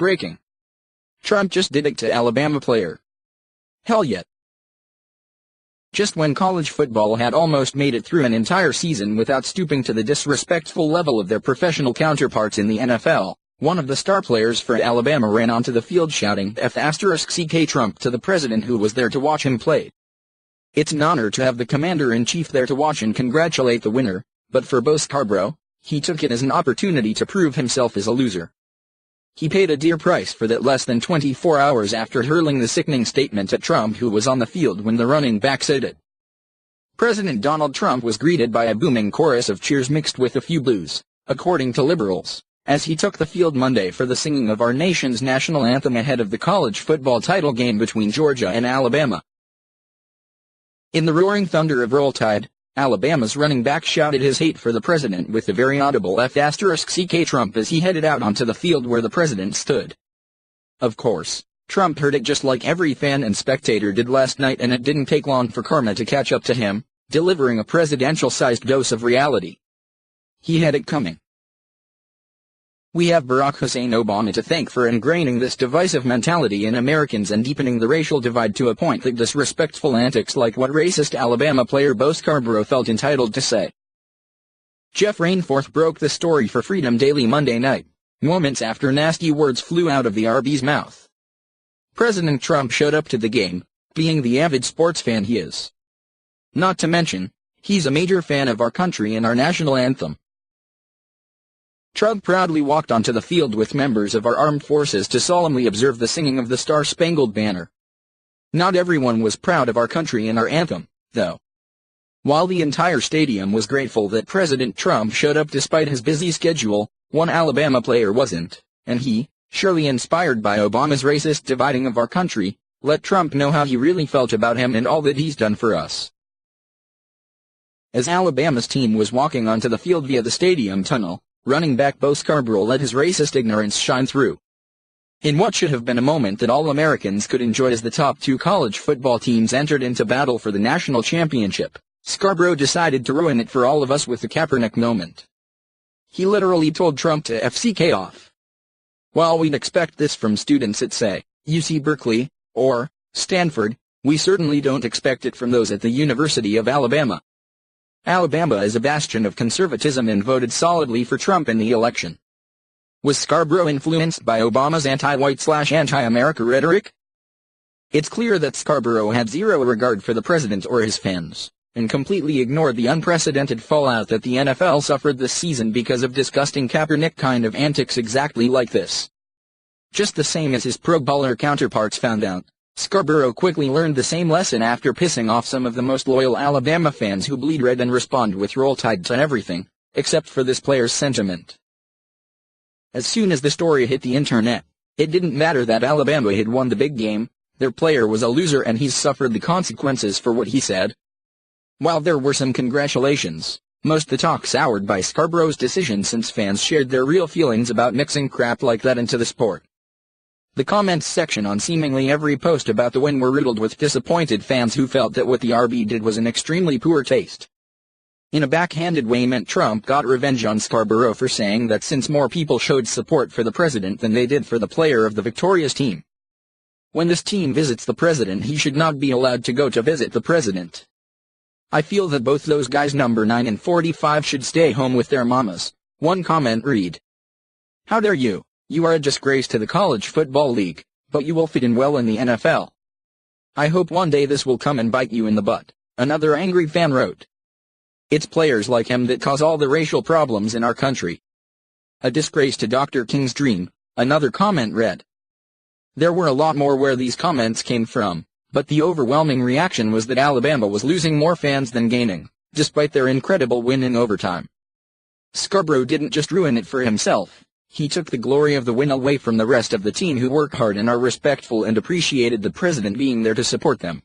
breaking. Trump just did it to Alabama player. Hell yeah. Just when college football had almost made it through an entire season without stooping to the disrespectful level of their professional counterparts in the NFL, one of the star players for Alabama ran onto the field shouting F***ck Trump to the president who was there to watch him play. It's an honor to have the commander-in-chief there to watch and congratulate the winner, but for Bo Scarborough, he took it as an opportunity to prove himself as a loser. He paid a dear price for that less than 24 hours after hurling the sickening statement at Trump, who was on the field when the running back said it. President Donald Trump was greeted by a booming chorus of cheers mixed with a few boos, according to liberals, as he took the field Monday for the singing of our nation's national anthem ahead of the college football title game between Georgia and Alabama. In the roaring thunder of Roll Tide, Alabama's running back shouted his hate for the president with the very audible F***ck Trump as he headed out onto the field where the president stood. Of course, Trump heard it just like every fan and spectator did last night, and it didn't take long for karma to catch up to him, delivering a presidential-sized dose of reality. He had it coming. We have Barack Hussein Obama to thank for ingraining this divisive mentality in Americans and deepening the racial divide to a point that disrespectful antics like what racist Alabama player Bo Scarborough felt entitled to say. Jeff Rainforth broke the story for Freedom Daily Monday night, moments after nasty words flew out of the RB's mouth. President Trump showed up to the game, being the avid sports fan he is. Not to mention, he's a major fan of our country and our national anthem. Trump proudly walked onto the field with members of our armed forces to solemnly observe the singing of the Star-Spangled Banner. Not everyone was proud of our country and our anthem, though. While the entire stadium was grateful that President Trump showed up despite his busy schedule, one Alabama player wasn't, and he, surely inspired by Obama's racist dividing of our country, let Trump know how he really felt about him and all that he's done for us. As Alabama's team was walking onto the field via the stadium tunnel, running back Bo Scarborough let his racist ignorance shine through. In what should have been a moment that all Americans could enjoy as the top two college football teams entered into battle for the national championship, Scarborough decided to ruin it for all of us with the Kaepernick moment. He literally told Trump to FCK off. While we'd expect this from students at, say, UC Berkeley, or Stanford, we certainly don't expect it from those at the University of Alabama. Alabama is a bastion of conservatism and voted solidly for Trump in the election. Was Scarborough influenced by Obama's anti-white/anti-America rhetoric? It's clear that Scarborough had zero regard for the president or his fans, and completely ignored the unprecedented fallout that the NFL suffered this season because of disgusting Kaepernick kind of antics exactly like this. Just the same as his pro bowler counterparts found out, Scarborough quickly learned the same lesson after pissing off some of the most loyal Alabama fans who bleed red and respond with Roll Tide to everything, except for this player's sentiment. As soon as the story hit the internet, it didn't matter that Alabama had won the big game, their player was a loser and he's suffered the consequences for what he said. While there were some congratulations, most the talk soured by Scarborough's decision since fans shared their real feelings about mixing crap like that into the sport. The comments section on seemingly every post about the win were riddled with disappointed fans who felt that what the RB did was in extremely poor taste. In a backhanded way meant Trump got revenge on Scarborough for saying that since more people showed support for the president than they did for the player of the victorious team. When this team visits the president, he should not be allowed to go to visit the president. I feel that both those guys number 9 and 45 should stay home with their mamas. One comment read, "How dare you? You are a disgrace to the college football league, but you will fit in well in the NFL. I hope one day this will come and bite you in the butt," another angry fan wrote. "It's players like him that cause all the racial problems in our country. A disgrace to Dr. King's dream," another comment read. There were a lot more where these comments came from, but the overwhelming reaction was that Alabama was losing more fans than gaining, despite their incredible win in overtime. Scarborough didn't just ruin it for himself. He took the glory of the win away from the rest of the team who work hard and are respectful and appreciated the president being there to support them.